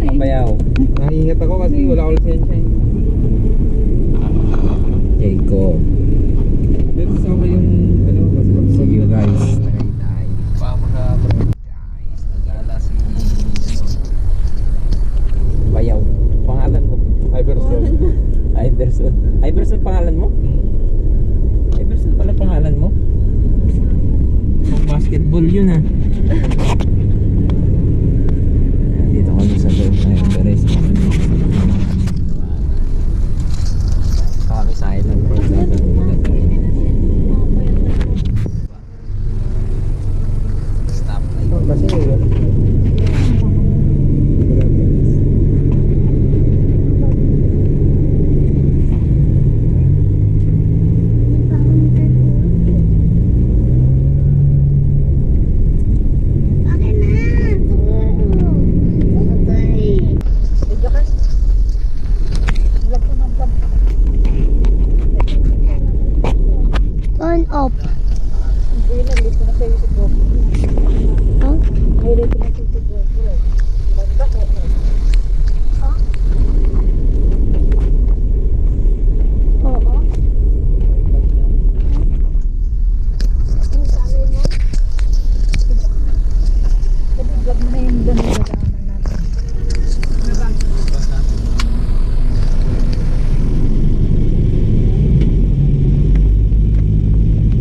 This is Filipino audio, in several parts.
Bayaw. Naingat ako kasi wala akong lisensya eh. Jacob. Pero sama yung ano, mas See you guys. Tagaytay. Guys, nagala si Bayaw. Pangalan mo? Iverson. Iverson. Iverson pangalan mo? Iverson pala pangalan mo? Pang basketball yun ha. Dito kami sa loob ng Everest. Kami sa island for stop light. Kasi yun. Turn off.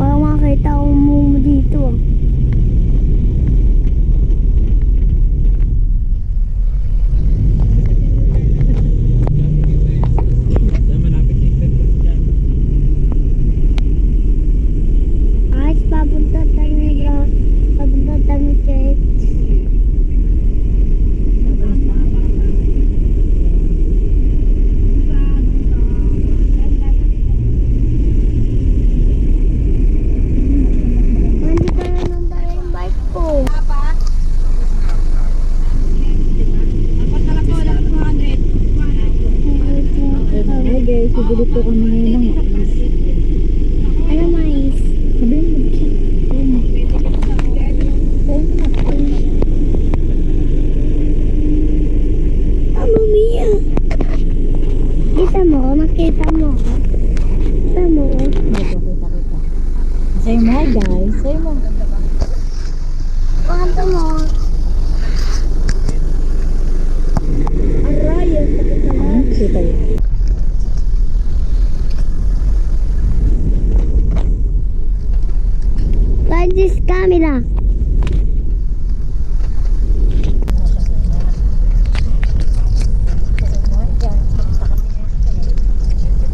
Para makakita ko mo dito. Ay, papunta tayo church. Nandito na nung tayo yung bike ko. Hi guys, bibili po kami ngayon ng Ano mais? sabihin mo. Mia. Kita mo, makita mo. Kita mo. Kita. Say mo hi guys, say mo. Kanto mo. Aray, yung sakit naman. Kita yun. Like this camera.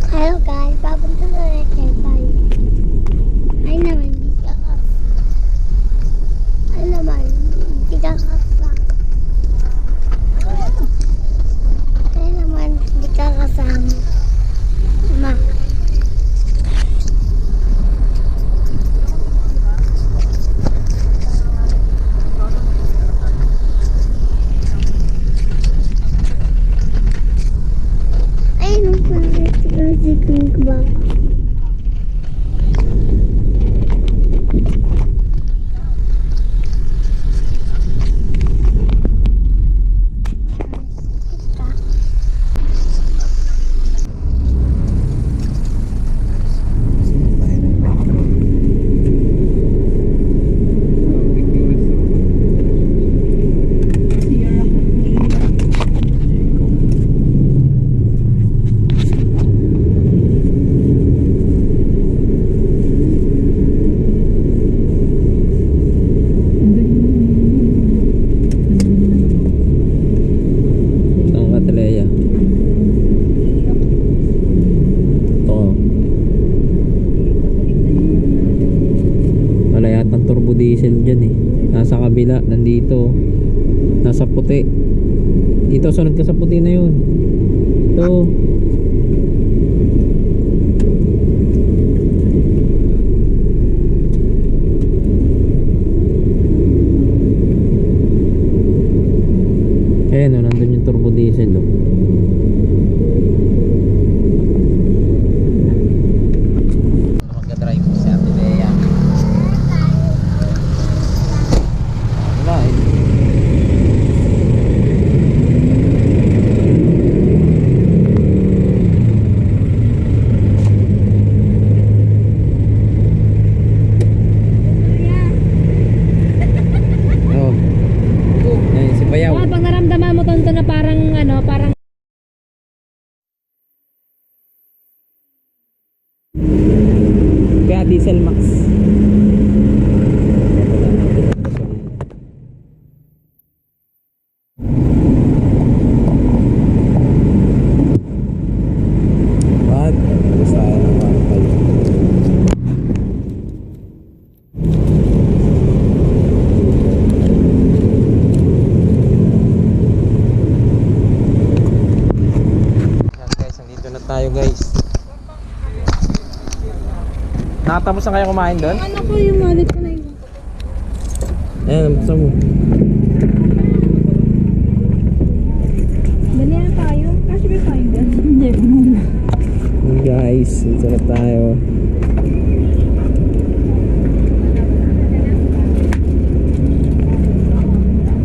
Hello guys, papunta na rin tayo. Ay naman, di ka Ay naman, di ka Ay naman, di ka kasama. Ma. Ay, nung pala ba? Saan ka, Teleya? Ito. Wala yatang turbo diesel dyan eh. Nasa kabila, nandito. Nasa puti. Dito, sunod ka sa puti na yun. Ito. Ayan o, nandun yung turbo diesel o. Magka-drive si Ate Bea. Wala eh. Nakatapos na kayo kumain doon? Ano ko yung wallet ko na yun? Ayan, basta mo. Dali na tayo. Kasi may tayo dyan. Hindi. Guys, ito na tayo.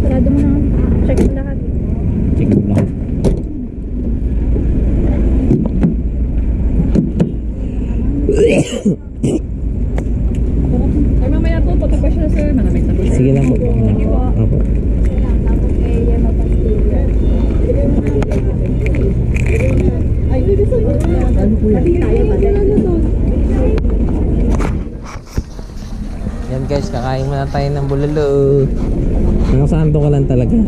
Sarado mo na. Check mo lahat. Check mo lang. Ay, mamaya po, pagkapa siya sir. Maraming tapos. Sige lang po. Sige po. Opo. Ay, ano po yan? Tayo ba? Yan guys, kakain muna tayo ng bulalo. Nakasanto ka lang talaga.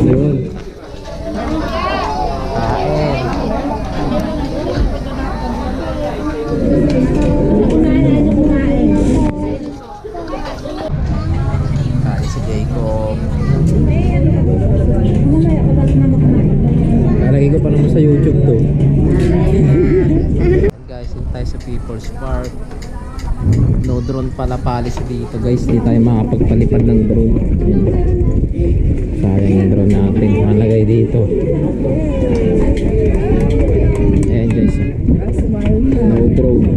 Yun. Kain. Kain si Jacob. Nalagay ko pa naman sa YouTube to. Guys, yun tayo sa People's Park. No drone pala policy dito guys. Hindi tayo makapagpalipad ng drone. Ayan. Sayang yung drone natin. Nalagay dito. Ayan guys. No drone.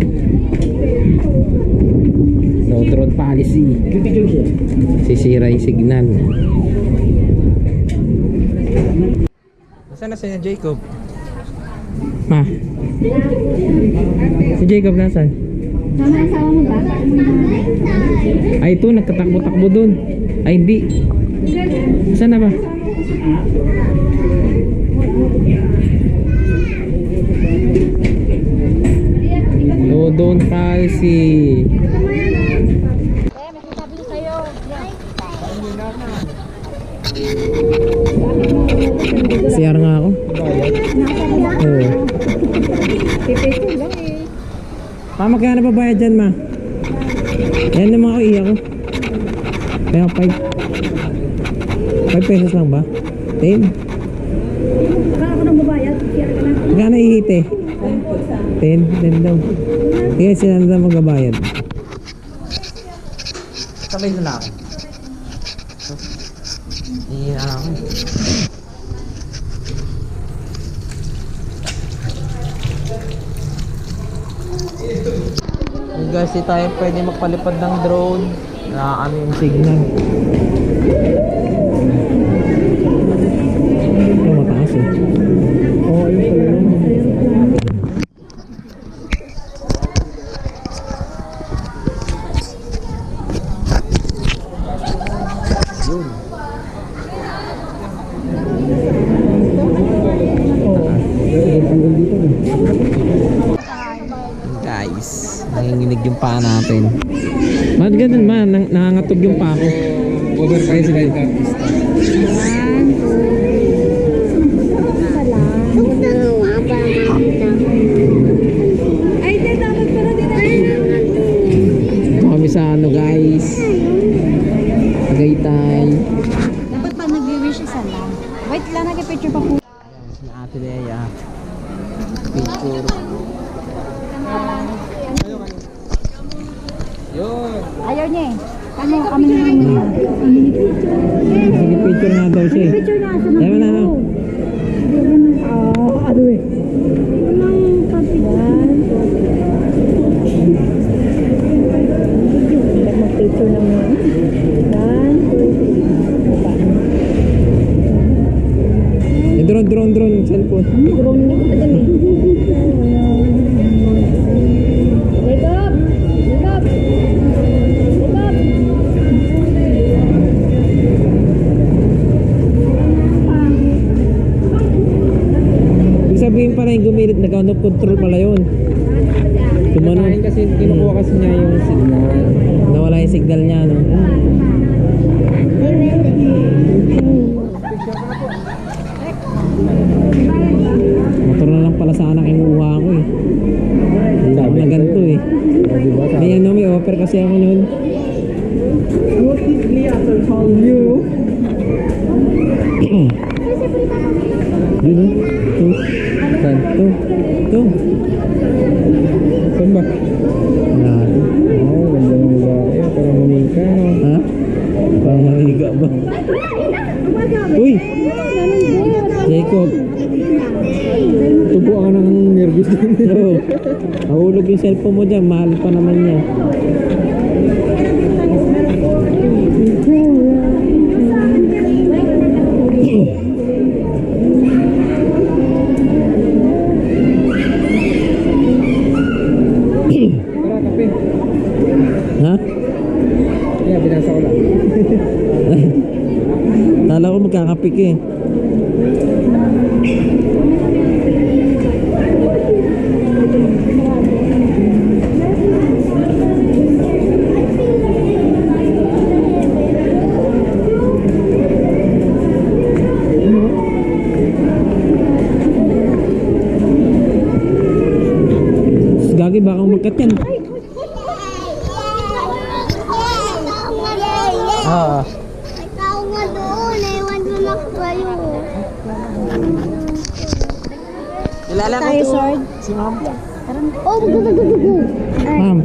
No drone policy. Sisira yung signal. Nasaan na si Jacob? Ma. Si Jacob nasaan? Mama, asawa mo ba? Ay ito, nagkatakbo-takbo dun. Ay hindi. Saan na ba? No, don't policy. CR nga ako. Oo. Pipito lang eh. Ma, magkano ba bayad dyan, ma? Yan naman ako iya ko. Kaya 5 pesos lang ba? 10? Baka ako nang babayad. Kaya ka na. Magkano ihite? 10? 10 daw. Sige, sila na daw magbabayad. Sabay na lang. Iyan ako. Guys, di tayo pwede magpalipad ng drone. Nakakano yung signal. Ito mataas eh. Oo, yun pala yun. Yun. Guys, nanginginig yung paa natin. Ba't ganun ma? Nangangatog yung paa ko. Overpriced ride artist. Ay, hindi. Dapat pala din na. Ito kami sa ano guys. Tagaytay. Dapat pa nag-wish isa lang. Wait lang, nag-picture pa po. Si Ate Lea. Picture. Yun. Ayaw niya eh. Kami naman yun. Sige, picture nga daw siya eh. Picture na. Sa Ayaw na ako. ano eh. Anong kapitan? Mag-picture naman. 1, 2, 3. Drone, cellphone. Drone na ko dali. Wake up! Wake up! Wake up! Ibig sabihin pala yung gumilit, nag-out of control pala yun. Tumano. Kumain kasi, kinukuha kasi niya yung signal. Nawala yung signal niya, no? Motor na lang pala sana kinuha ko eh. Hindi ako na ganito eh. May ano, may offer kasi ako nun. What is Lee after calling you? Ito. Ito. Saan ba? Wala. Oo, ganda ng babae. Parang manika, no? Ha? Parang mahiga ba? Uy! Jacob! Tubo ka ng nervous din. Oo. Nahulog yung cellphone mo dyan. Mahal pa naman niya. Tara, kape. Ha? Yeah, binasa ko lang. Kala ko magkakapik eh. Gagi, baka umagat yan. Ah. May tao nga doon. Ewan ko na kayo. Kilala ko Tayo, to. sword. Si ma'am. Oh, gugugugugu. Ma'am,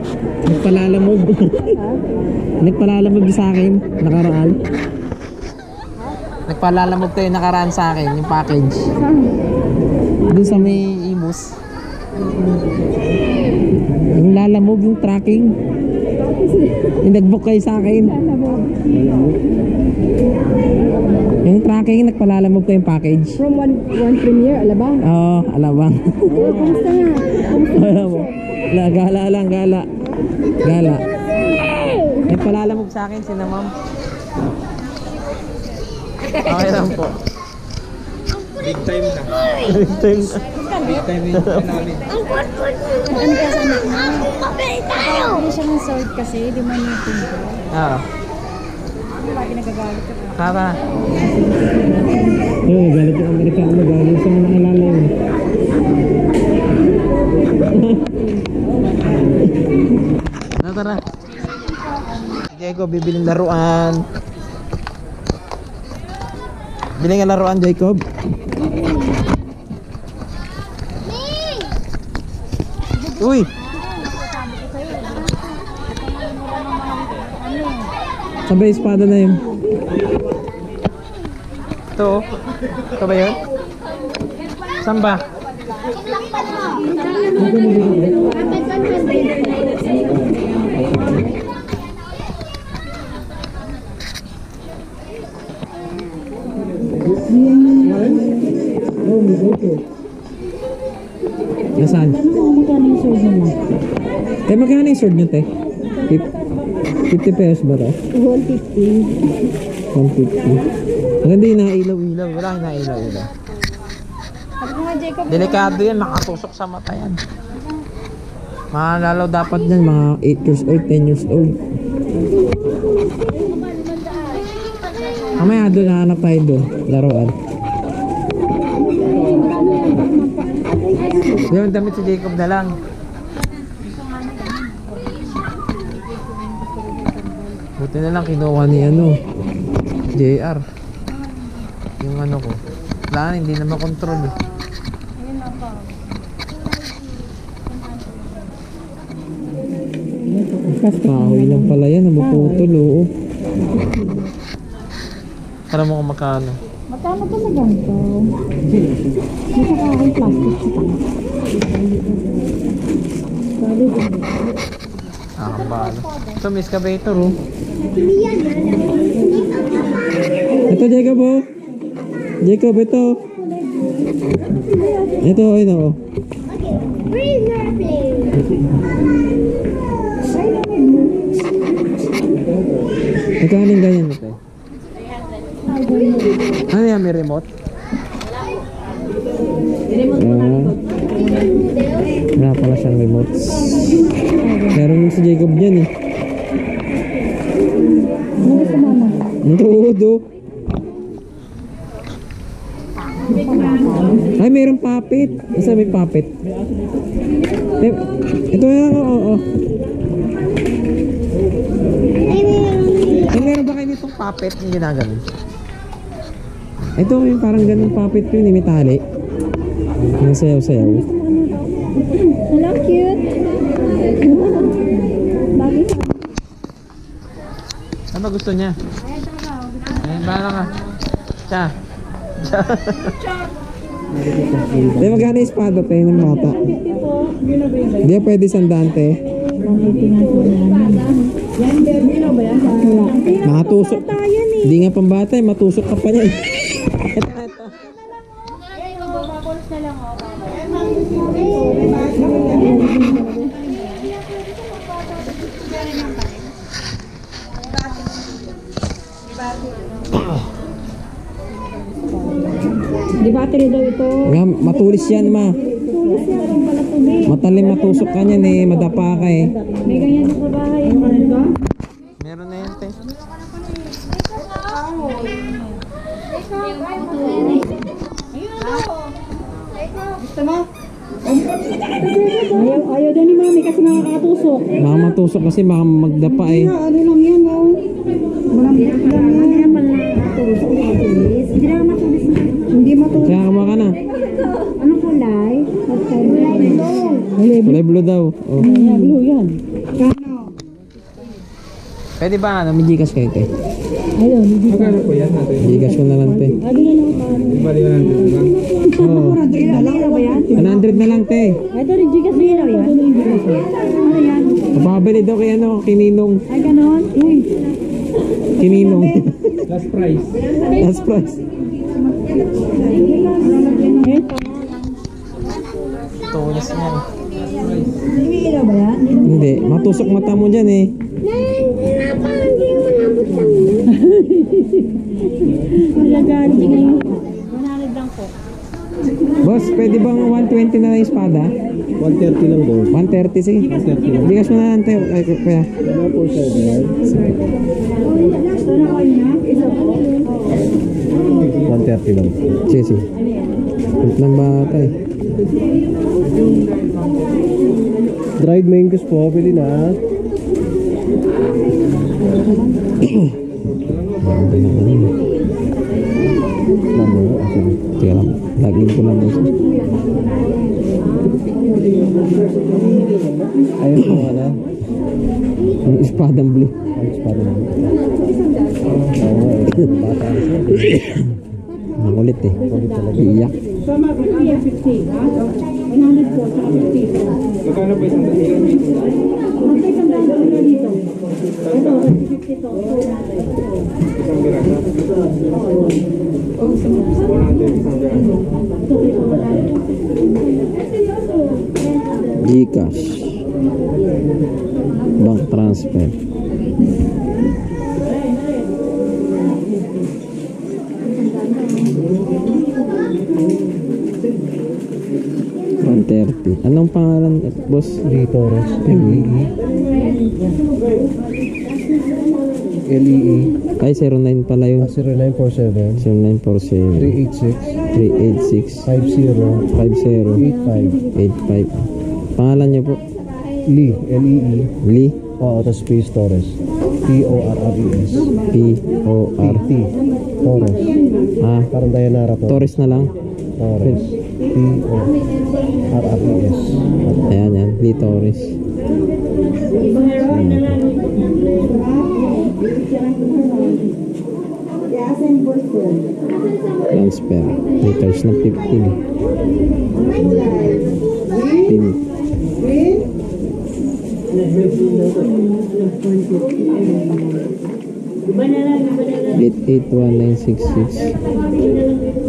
nagpalalamog. Nagpalalamog sa akin, nakaraan. Nagpalalamog tayo nakaraan sa akin, yung package. Doon sa may Imus. Yung lalamog, yung tracking. Yung nag-book kayo sa akin. Yung tracking, nagpalalamog ko yung package. From one premiere, alabang. Oo, alabang. Kamusta nga? Wala mo. Wala, gala lang, gala. Gala. Nagpalalamog sa akin, sina ma'am. Okay lang po. Big time na. Big time na. Big time na namin. Ang kwat-kwat mo. Ano ka sa anak mo? Mabili tayo. Hindi siya ng sword kasi, di man yung tingko. Ah, Lagi nagagalit ka. tara. Oo, galit yung Amerikano. Galit sa mga nakilala yun. Tara. Jacob, bibiling laruan. Bili nga laruan, Jacob. Uy! Sabay espada na yun. Ito oh. Ito ba yun? Saan ba? Nasaan? Magkano yung sword mo? Te, magkano yung sword nyo, te? 50 pesos ba to? 150. 150. Maganda yung nailaw-ilaw. Wala yung nailaw-ilaw. Sabi ko nga, Jacob. Delikado yan, makatusok sa mata yan. Mga lalaw dapat yan, mga 8 years old, 10 years old. Mamaya doon, nahanap tayo doon. Laruan. Yung damit si Jacob na lang. Buti na lang kinuha ni ano, JR. Yung ano ko. Wala, hindi na makontrol eh. Kahoy lang pala yan, maputol oo. Alam mo kung magkano? Magkano ka na ganito? May saka akong plastic sa taas. Nakakabalo. Ito, may excavator oh. Ito, Jacob oh. Jacob, ito. Ito oh. Bring your plate. Magkano yung ganyan ito? Ano yan, may remote? Wala pala siyang remote. Meron yung si Jacob dyan eh. Todo. Ay, mayroong puppet. Isa may puppet. Eh, ito yan, oo. Ay, meron ba kayo nitong puppet yung ginaganon? Ito yung parang ganun puppet ko yun, may tali. Ang sayaw-sayaw. Hello, cute. Bagay sa Ano ba gusto niya? Bahala ka. Siya. Hindi, magkano yung espada tayo ng bata? Hindi pwede sandante. Nakatusok. Hindi nga pambata eh, matusok ka pa niya eh. Di battery daw ito. Nga, matulis yan ma. Tulis yan ang pala tubig. Matalim matusok ka niyan eh, madapa ka eh. May ganyan sa bahay. Meron na yan te. Ayaw daw ni mami kasi nakakatusok. Baka matusok kasi baka magdapa eh. Ano lang yan, oh. Malambot lang yan. Hindi na matulis. Hindi matulis. Kaya kama ka na. Anong kulay? Kulay blue daw. Oh. Blue yan. Pwede ba ano, may Gcash kayo te? Ayun, hindi. Magkano po yan natin? Gcash ko na lang te. Lagi na lang paano. Bali na natin lang. Oo. Ano ba yan? 100 na lang te. Ito rin, Gcash bilaw yan. Ano yan? Mababili daw kay ano, kininong. Ay, ganon. Uy. Kininong. Last price. Last price. Tulis niyan. Bilaw ba yan? Hindi, matusok mata mo dyan eh. Malagaling ngayon. 100 lang po. Boss, pwede bang 120 na lang yung espada? 130 lang daw. 130 sige. 130 lang. Gcash mo na lang tayo. Ay, kaya. Ano po siya yan? Ito na kayo na. 130 lang. Sige, sige. Wait lang bata eh. Dried mangoes po, pili na. Teka lang. Lagin ko lang boss. Ayun po nga na. Ang espadang blue. Ayos pa rin. Bata na siya. Makulit eh. Iyak. Sama ko 50, ha? 100 po, saka 50. Magkano po isang dati? Magkay kang daan na dito. Ito, 50 to. Isang birasa? 100 isang birasa. Gcash. Bank transfer. $130. Anong pangalan, boss? Lee Torres. LEE. LEE. Ay, 09 pala yun. 0947 0947 386 386 50 50 85. Pangalan niyo po? Lee. LEE. Lee? Oo, tapos Space Torres. Torres. P-O-R. T. Torres. Ah, Parang Dayanara to. Torres na lang. Torres. Torres. Ayan yan, Lee Torres. Transfer. Liters na 15. Pin. Lit 81966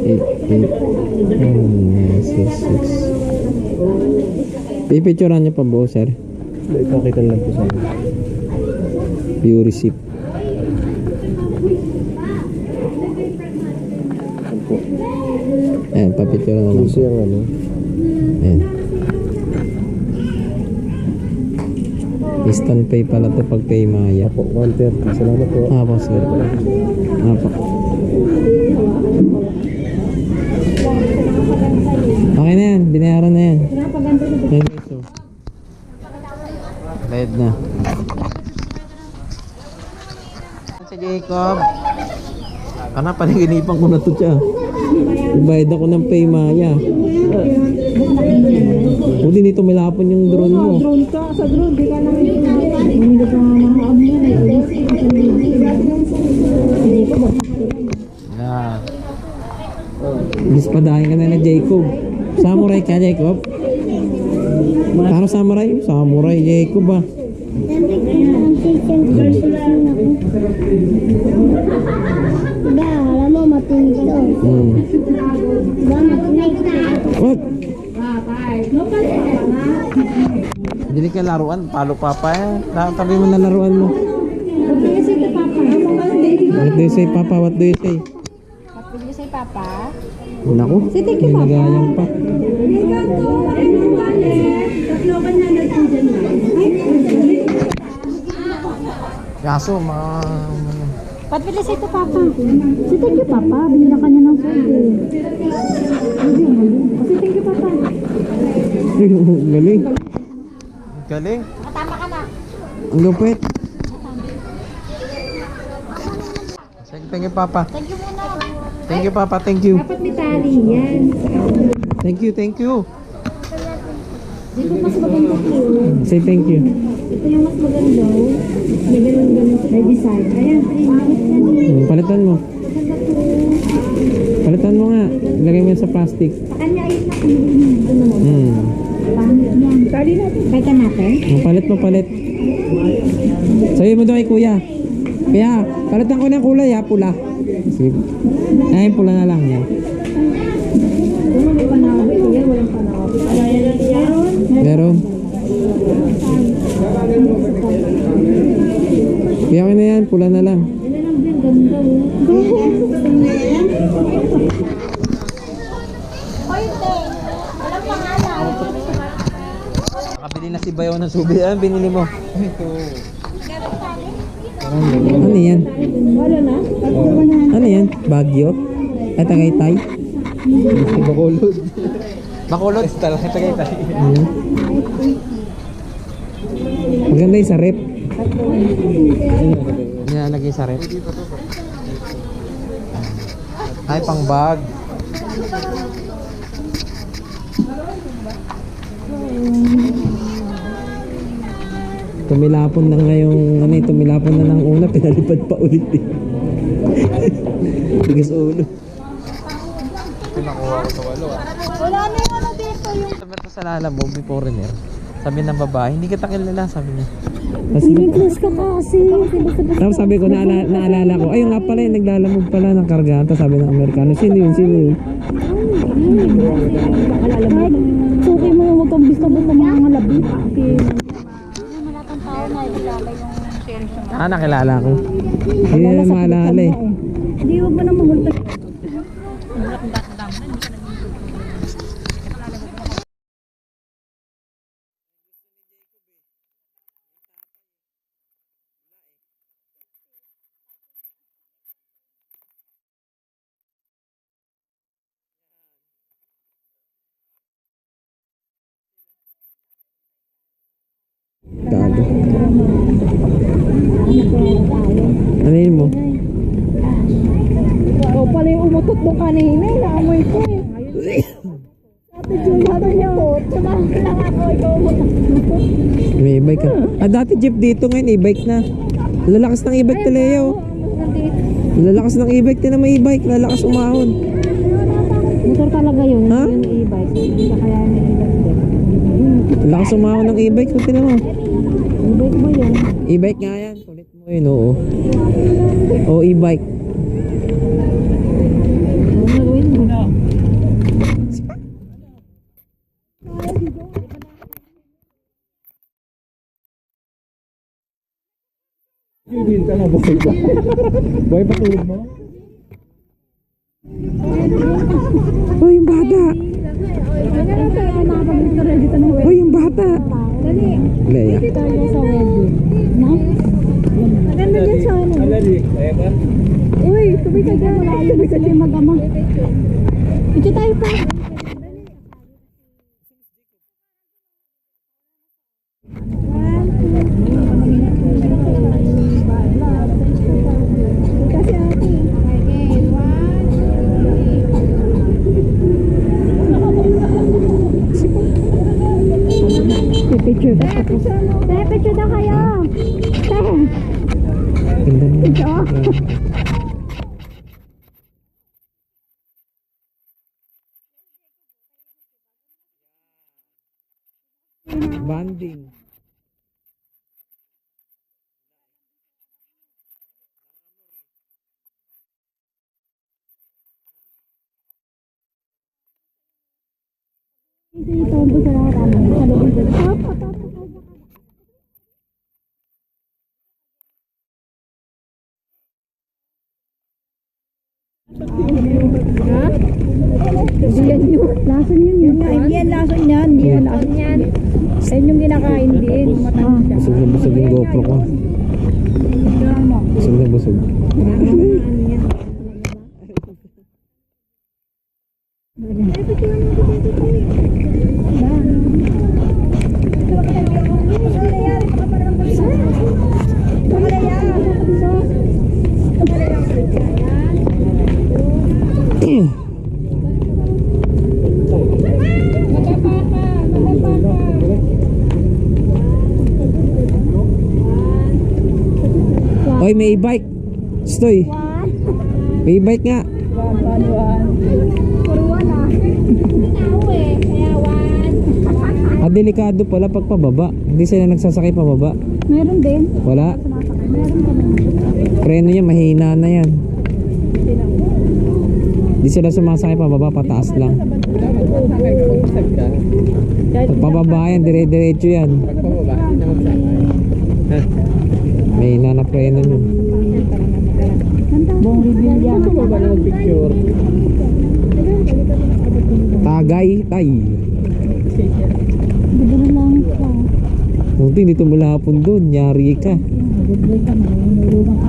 81966. Pipicturean niyo pa ba, sir? Ipakita lang po sa akin. View receipt. Ayan, papicturean na lang. Kasi yung ano. Ayan. Instant pay pala to pag pay Maya. Po, 130. Salamat po. Apo, sir. Apo. Okay na yan. Binayaran na yan. Yan, peso. Bayad na. Si Jacob. Kana, paniginipan ko na to siya. Bayad ako ng pay, Maya. Hindi nito malapon yung drone mo. Drone ka, sa drone, di ka lang hindi ka makaab yan eh. Yan. Gispadahin ka na Jacob. Samurai ka, Jacob? Paano samurai? Samurai, Jacob ah. Diba, alam mo, matinig to. Diba, matinig. Wag! Dili ka laruan, palo papa eh. Tabi mo na laruan mo. What do you say, Papa? What do you say? What will you say, Papa? Naku, Say thank you, Papa. nagayang pa. Kaso, mga... What will you say to Papa? Say thank you, Papa. Binila ka niya ng food eh. Say thank you, Papa. Galing. Galing. Tama ka na. Ang lupit. Thank you, Papa. Thank you muna. Thank you, Papa. Thank you. Dapat may tali yan. Thank you, thank you. Dito mas maganda po. Say thank you. Ito yung mas maganda. May ganun-ganun sa design. Ayan, Palitan mo. Palitan mo nga. Lagay mo yan sa plastic. sa kanya ayun na. Ito naman. Pangit yan. Tali natin. Kaya natin? Palit mo, palit. Sabi mo doon kay kuya. Kaya, palitan ko ng kulay ha, pula. Sige. Ay, pula na lang yan. Kung may panawin, yan walang panawin. Meron. Kaya ko na yan, pula na lang. Yan na lang din, ganda. Nakabili na si Bayaw ng subi. Ano binili mo? Ano yan? Wala na? Ano yan? Bagyo? Ay, Tagaytay? Bacolod. Bacolod? Tagaytay. Maganda yung sa rep. Nilalagay sa rep. Ay, pang bag. Tumilapon na ngayong ano eh, tumilapon na ng una, pinalipad pa ulit eh. Tigas ulo. Pinakuha ko sa walo ah. Wala na yung ano dito yung... Sabi ko sa Lala Bob, may foreigner. Sabi ng babae, hindi kita kilala, sabi niya. Pinigless ka kasi. Tapos sabi ko, naalala ko, ayun nga pala, yung naglalamog pala ng kargahan. Tapos sabi ng Amerikano, sino yun, sino yun? Suki mo, huwag kang bista-basta mga labi. Ah, nakilala ko. Hindi na maalala eh. Hindi, huwag mo na mahultag. Gago. Ano yun mo? Ikaw pala yung umutot nung kanina, naamoy ko eh. Ate Julia, ano niya po? Sumama lang ako, ikaw umutot. May e-bike ka. Ah, dati jeep dito ngayon, e-bike na. Lalakas ng e-bike ni Leo. Lalakas ng e-bike na may e-bike. Lalakas umahon. Motor talaga yun, Ha? yun e-bike. Hindi ka kaya may e-bike din. Lalakas umahon ng e-bike. Kung tinan mo. E-bike mo yun? E-bike nga yan. Kulit mo yun, oo. Oo, e-bike. Ano gawin mo? Hindi ka na buhay ba? Buhay pa tulog mo? Oh, yung bata. Oh, yung bata. Dali. Leia. Tayo sa wedding. Na? Maganda din sa ano. Alali, kaya ba? Uy, tubig ka dyan. Tubig ka dyan mag-ama. Ito tayo pa. Kasi ate. Picture na. Picture na kayo. Ganda mo. Banding. Ito ang gusto na kami. Sa loob dito. Diyan yun. Lason yun yun. Hindi yan lason yan. Hindi yan lason yan. Yan yung kinakain din. Busog na busog yung GoPro ko. Busog na busog. Oy, may e-bike. Stoy. May e-bike nga. Delikado pala pag pababa. Hindi sila nagsasakay pababa. Meron din. Wala. Meron kami. Preno niya mahina na yan. Hindi sila sumasakay pababa, pataas lang. Pag pababa yan, dire-diretso yan. Mahina na preno yun. Bong reveal yan. Tagay, tay. Ganda na lang ito. Munti, dito mula hapon doon. Nyari ka.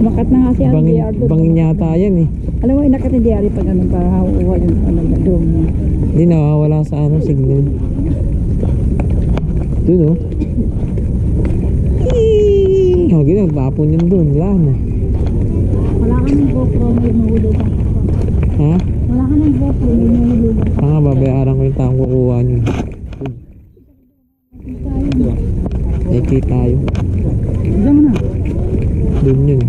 Bakat na nga si Bangin, RDR doon. bangin yata yan eh. Alam mo, inakat ni DRI pag ano, para hawa yung ano, doon niya. Hindi nawawala sa ano, signal. Doon oh. Oh, ganyan, tapon yun doon. Wala na. Wala ka ng GoPro, may mahulugan. Ha? Wala ka ng GoPro, may mahulugan. Nga, babayaran ko yung taong kukuha nyo. Nakikita tayo. Diyan mo na. Doon yun.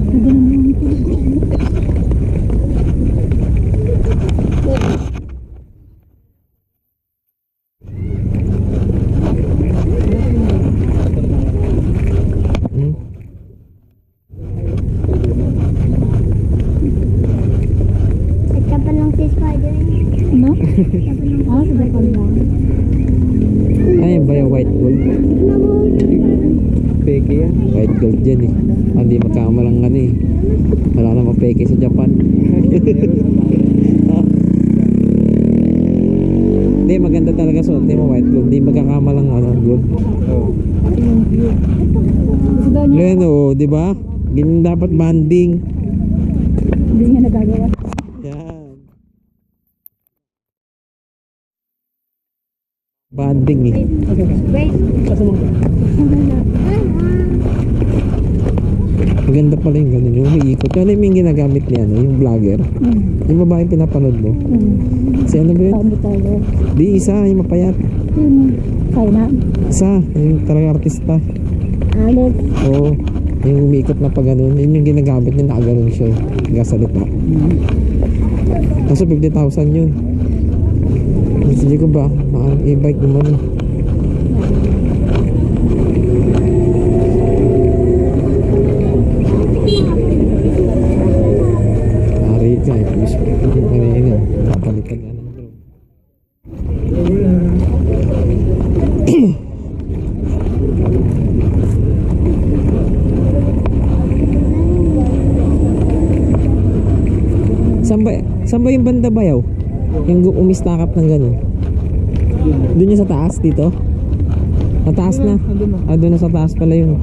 Ganda na lang ito. Hmm? Ika pa lang si Spider. Ano? Ah, sa depan lang. Ay, ba yung white gold? Peke yan. White gold dyan eh. Hindi magkamalang ano eh. Wala namang peke sa Japan. Hindi, maganda talaga suot. Hindi mo white gold. Hindi magkakamalang ano, gold. Gusto daw niya. Leno, di ba? Ganyan dapat banding. Hindi niya nagagawa. Yan. Banding eh. Wait. Maganda pala yung ganun. Yung umiikot. Ano yung ginagamit niya, no? Yung vlogger. Yung babaeng pinapanood mo. Si ano ba yun? Saan mo tayo? Di, isa. Yung mapayat. China? Isa. Yung talaga artista. Alex. Oo. Yung umiikot na pa ganun. Yun yung ginagamit niya. Nakaganon siya. Nagasalita. Kaso 50,000 yun. Sige ko ba? E-bike naman. Ari ka. Kanina. Papalitan na ng drone. Saan ba yung banda bayaw? Yung umistakap ng gano'n. Doon yung sa taas dito? Sa taas na? Ah, doon na sa taas pala yun.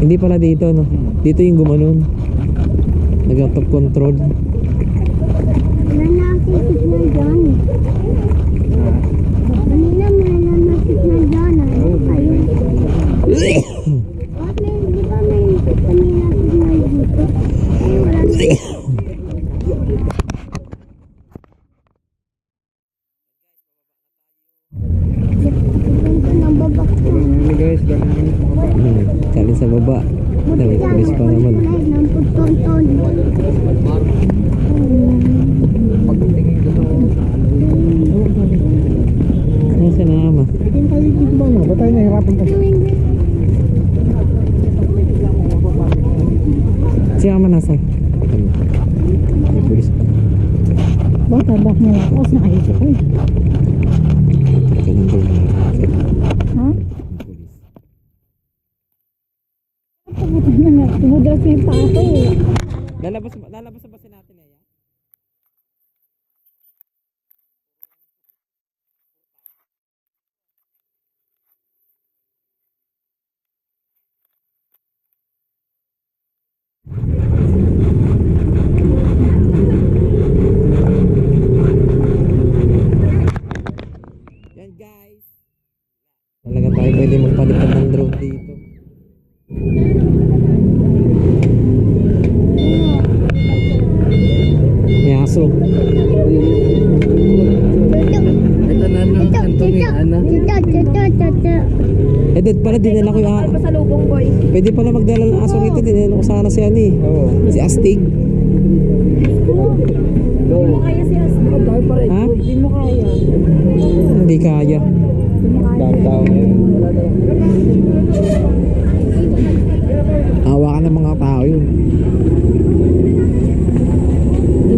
Hindi pala dito, no? Dito yung gumanon. Nag-out of control. Wala na akong signal dyan. Kanina wala na signal dyan. Ano kayo? Bakit di ba may kanina signal dito? Ay, wala na. Ng babak. guys, galing yung makapa. Galing sa baba. May pulis pa naman. Ng pagtonton. Pagtingin ko sa Nasa na ama? ito yung tayo dito ba? Ba't tayo nahirapan pa? Si ama nasa? May pulis pa. Baka bak na lang ako sa nakikita ko eh. Ganun din. Ha? Tumudras na yung paa ko eh. Lalabas na ba si natin eh? Yan guys. Talaga tayo pwede magpalitan ng drone dito. May aso. Ito na lang, Anthony, Ana. Eh, dead pala, dinala ko yung Pasalubong boy. pwede pala magdala ng aso rito. Dinala ko sana si Ani. Oo. Si Astig. Hindi mo kaya si Asma. Tayo pa rin. Ha? Hindi mo kaya. Hindi kaya. Dami tao ngayon. Awa ka ng mga tao yun.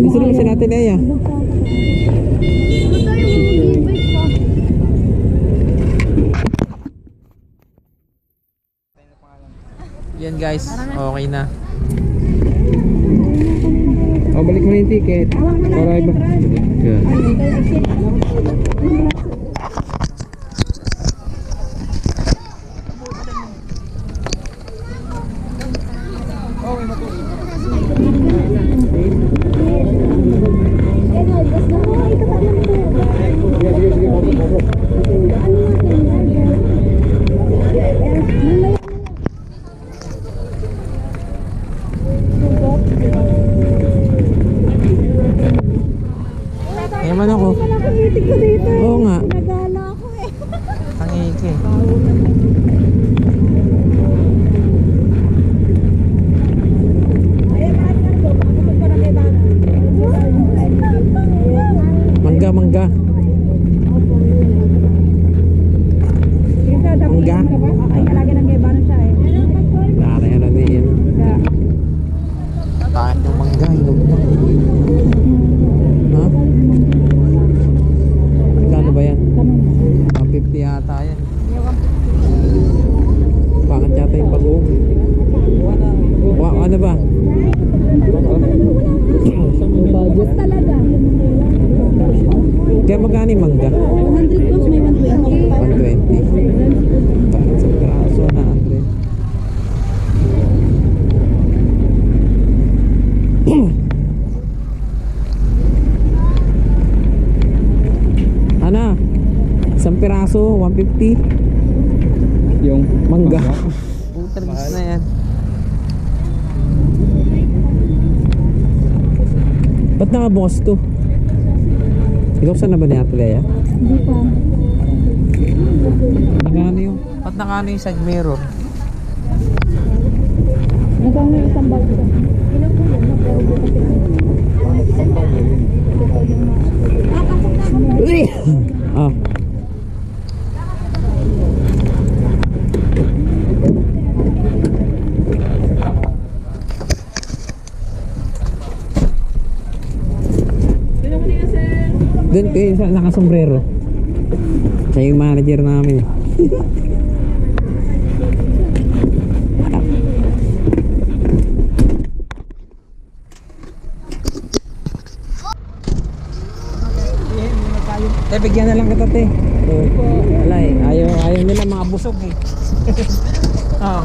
Gusto rin kasi natin Eya. Yan guys, okay na. O, balik mo na yung ticket. Para iba. Good. Yaman ako. Nakamitig ko dito eh. Oo nga. Nagala ako eh. Tangike. Mangga, mangga. Mangga. Ay, kalagi ng gaybanan siya eh. Nara yan na yan. Kaya, Kahit yung mangga, hinog na. Ha? Magkano ba yan? 150 yata yan. Pangat yata yung bagoong. Ano ba? Ubus talaga. Kaya magkano yung mangga? 100 plus may 120. 120. Bakit sa piraso na 100? Ano? Isang piraso, 150. Yung Mangga. Utarbis na yan. Ba't nakabukas to? Binuksan na ba ni Ate Lea? Hindi pa. Nakano yung? Ba't nakano yung side mirror? Nagkang may isang bag ko. Ilan po yun? Pero bukas Ah. Doon kayo sa nakasombrero. Siya yung manager namin. Bigyan na lang kita te. Wala eh. Ayaw nila mga busog eh.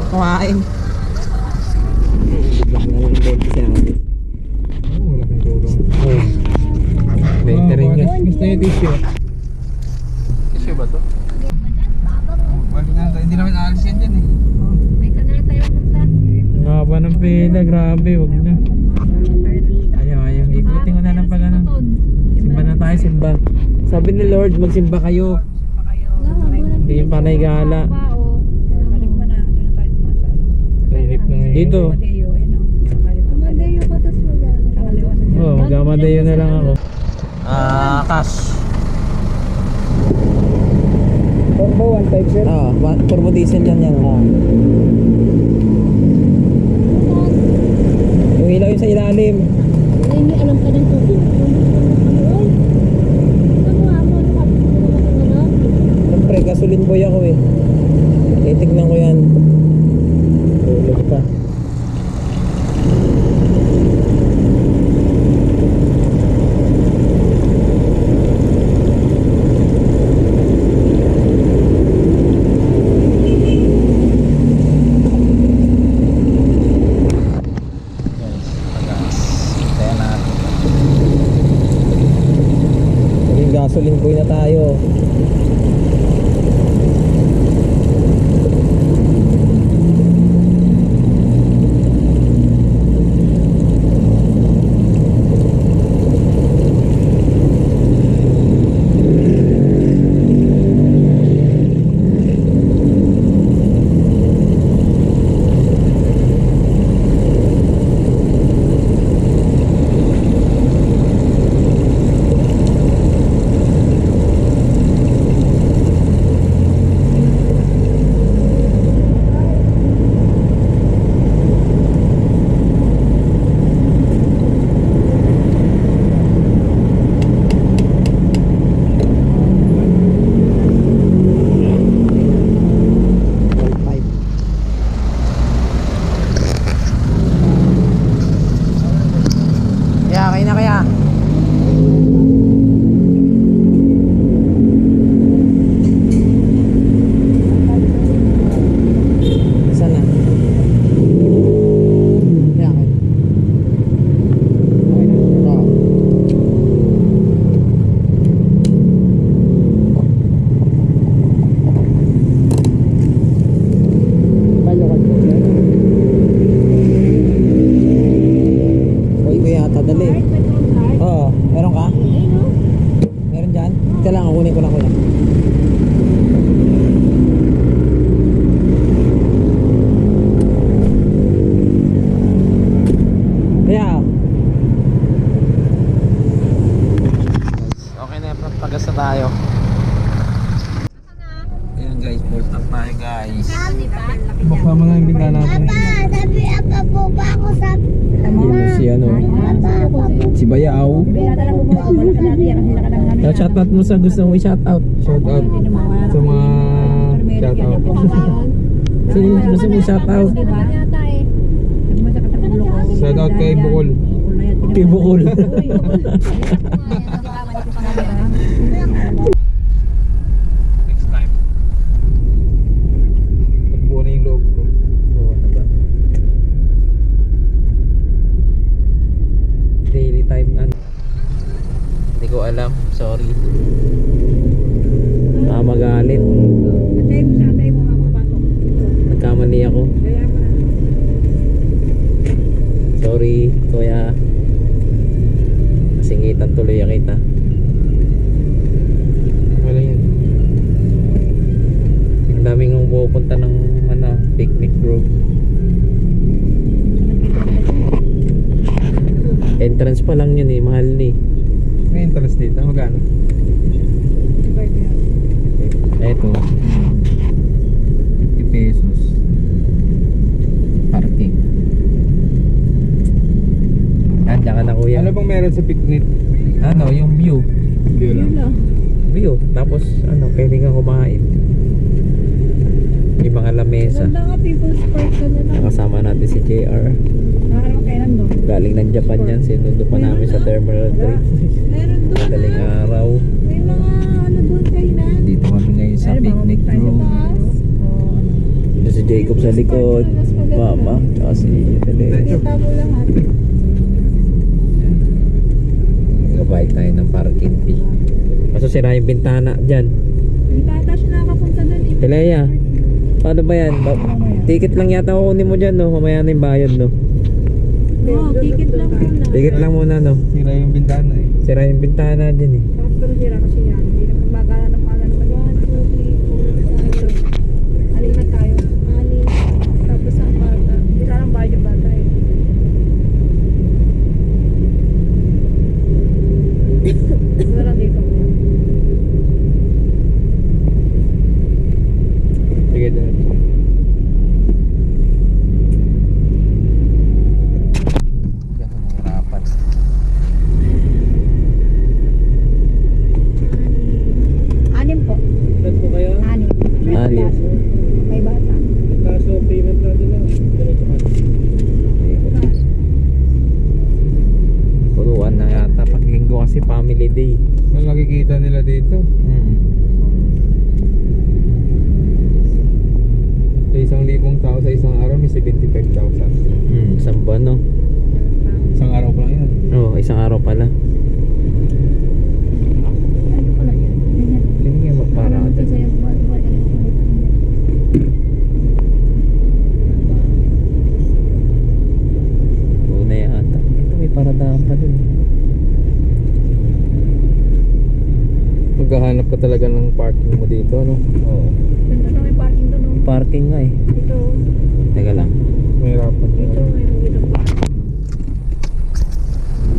Kumain. Bigyan na lang din siya. wala kang tulong. Bente rin yun. Gusto niyo tissue? Tissue ba to? Wala na, hindi naman aalis yan dyan eh. Ang haba ng pila, grabe, wag na. Ayaw. Ikutin ko na lang pag ano. Simba na tayo, simba. Sabi ni Lord, magsimba kayo. Hindi yung panay gala. Dito. Madeo, ayun o. Madeo ka, tapos mo yan. Kakaliwa sa dyan. Oh, magmamadeyo na lang ako. Cash. Turbo 1.5 sir. Turbo diesel yan. Yung ilaw yung sa ilalim. Hindi alam ka ng tubig. Ay. Ito mo amo. Ano? Siyempre, gasoline boy ako eh. Titignan ko yan. Tulog pa. Maging gasoline boy na tayo. Kaya. Saan na? Kaya. Oo. Yata dali. Oo, meron ka? Meron dyan? Ito lang, kunin ko lang kuya. Kaya okay na yung pagas na tayo. Ayan guys, full tank tayo guys. Buksan mo na yung bigla natin. Papa, sabi apa po ba ako sa... Yun si ano, si Bayaw. Shoutout mo sa gusto mo i-shoutout. Shout out sa mga shout out. Sino yung gusto mo i-shoutout? Shout out kay Bukol. Kay Bukol. Next time. Nagbuo na yung loob ko. Oo, ano ba? Daily time ano? Hindi ko alam, sorry. Magalit. Nagkamali ako. Sorry, kuya. Singitan tuloy kita. Wala yun. Ang daming nung pupunta ng ano, picnic group. Entrance pa lang yun eh, mahal ni. May interest dito. Magkano? Eto 50 pesos parking. Diyan ka na kuya. Ano bang meron sa picnic? Ano, yung view. Hindi lang. View, tapos ano, pwede kang kumain. Yung mga lamesa. Ganda nga, people's park ka na lang. Nakasama natin si JR. Nakakaroon kailan doon? Galing ng Japan yan. Sinundo pa namin sa Terminal 3. Meron doon Madaling araw. May mga ano doon kayo na. Dito kami ngayon sa picnic room. Ito si Jacob sa likod. Mama, tsaka si Dele. Kita mo lang ha. Nagabayad tayo ng parking fee. Kaso sira yung bintana dyan. Yung tata siya nakapunta doon. Teleya, paano ba yan? Ticket lang yata kukunin mo dyan, no? Mamaya na yung bayad, no? Oo, ticket lang muna. Ticket lang muna, no? Sira yung bintana eh. Sira yung bintana dyan, eh. Tapos pero sira kasi yan. Hindi naman magkala ng pala naman. 1, 2, 3, 4, 5. Aling na tayo. Aling. Tapos ang bata. Sira lang ba Sige dyan. Diyan ka nahirapan. Anim po. Saan po kayo? Anim. Anim. May bata. Kaso payment natin lang. Ganito ka. Puruan na yata. Pag linggo kasi family day. Ang nakikita nila dito. Sa 1,000 tao sa isang araw may 75,000. Isang buwan, no? Isang araw pa lang yan. Oo, isang araw pala. Ano pala yan? Ganyan. Hindi kayo magparada. Kasi yung buwan na Una yata. Ito may paradaan pa dun. Maghahanap ka talaga ng parking mo dito, no? Oo. Ganda na may parking doon. Oh. Parking nga eh. Ito. Teka lang. Mahirapan ka. Ito. Mayroon dito parking.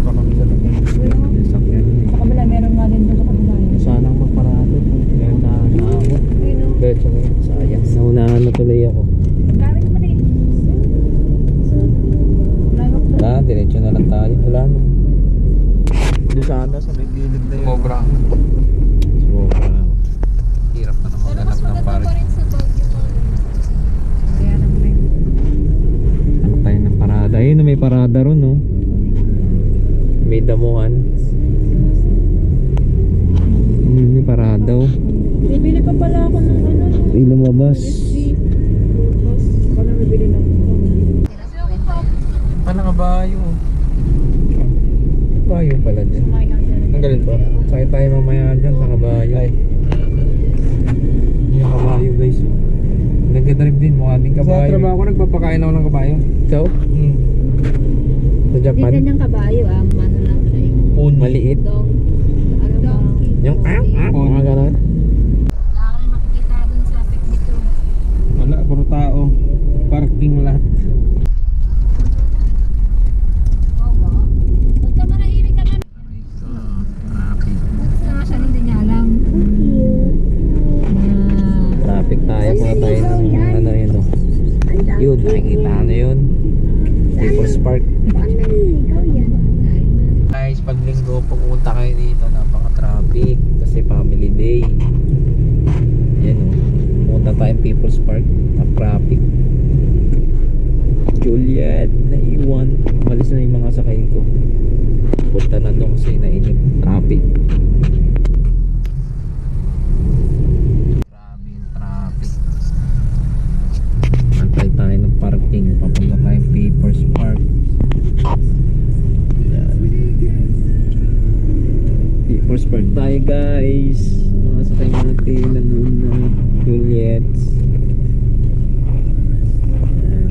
Baka kami sa tabi. Wala nga. Sakyan. Sa kabila, meron nga din doon sa kabila. Sana magparada. Naunahan na ako. Ayun o. Diretso na yun. Sayang. Naunahan na tuloy ako. Gamit mo na eh. Lagak doon. Wala, diretso na lang tayo. Wala na. Doon sana sa may gilid na yun. Sumobra. Sobra. Hirap na naman maghanap ng parking. sa Baguio. Kaya naman eh. Ano tayo ng parada? Ayun, may parada ron, no? May damuhan. May parada, oh. Bibili pa pala ako ng ano. May lumabas. Bukas. Ako na bibili na ako. Ano nga bayo? Bayo pala dyan. Kumain ka dyan. Ang galing ba? Kaya tayo mamaya dyan sa kabayo. Ay. Yung kabayo, guys. Nagdadrive din, mukha din Sa kabayo. trabaho ko nagpapakain ako ng kabayo. Ikaw? Sa Hindi Japan? ganyang kabayo ah. Ano lang siya yung Maliit. dog. Ano ba? Yung mga ganon. Wala ka rin makikita dun sa picnic room. Wala, puro tao. Parking lahat. Oo ba? Ba't ka manahimik ka na? Basta siya hindi niya alam. Traffic tayo. Muna tayo ng ano yun, oh. Yun, nakikita na yun. People's Park. Guys, pag linggo pupunta kayo dito, napaka-traffic kasi family day. Yan, oh. Pupunta tayong People's Park. Traffic. Juliet, naiwan. Malis na yung mga sakay ko. Punta na doon kasi nainip. Traffic. Grabe yung traffic. Antay tayo ng parking. Papunta tayong People's Park. Yan. People's Park tayo, guys. Mga sakay natin. Nandun na. Juliet. Yan.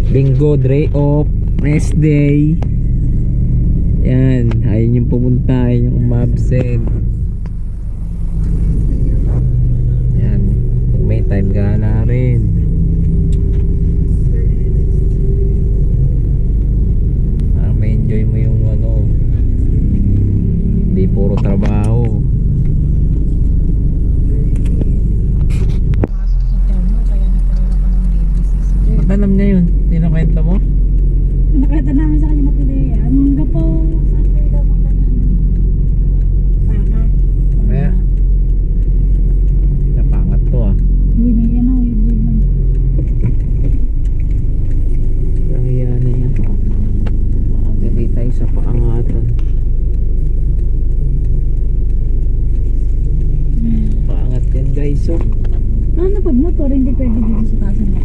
Bingo, day off, rest day. Yan, ayun yung pumunta, ayun yung umabsent. Yan, pag may time gala rin. Para ma-enjoy mo yung ano, hindi puro trabaho. Ba't alam niya yun? Tinakwento mo? Nakita namin sa kanya matulaya. Mangga po. Saan kayo daw mangga na? Paka. Kaya, napangat to ah. Uy, may yan ako. Ang iya na yan. Makagagay tayo sa paangatan. Paangat yan, guys, oh. Ano pag motor, hindi pwede dito sa taas ng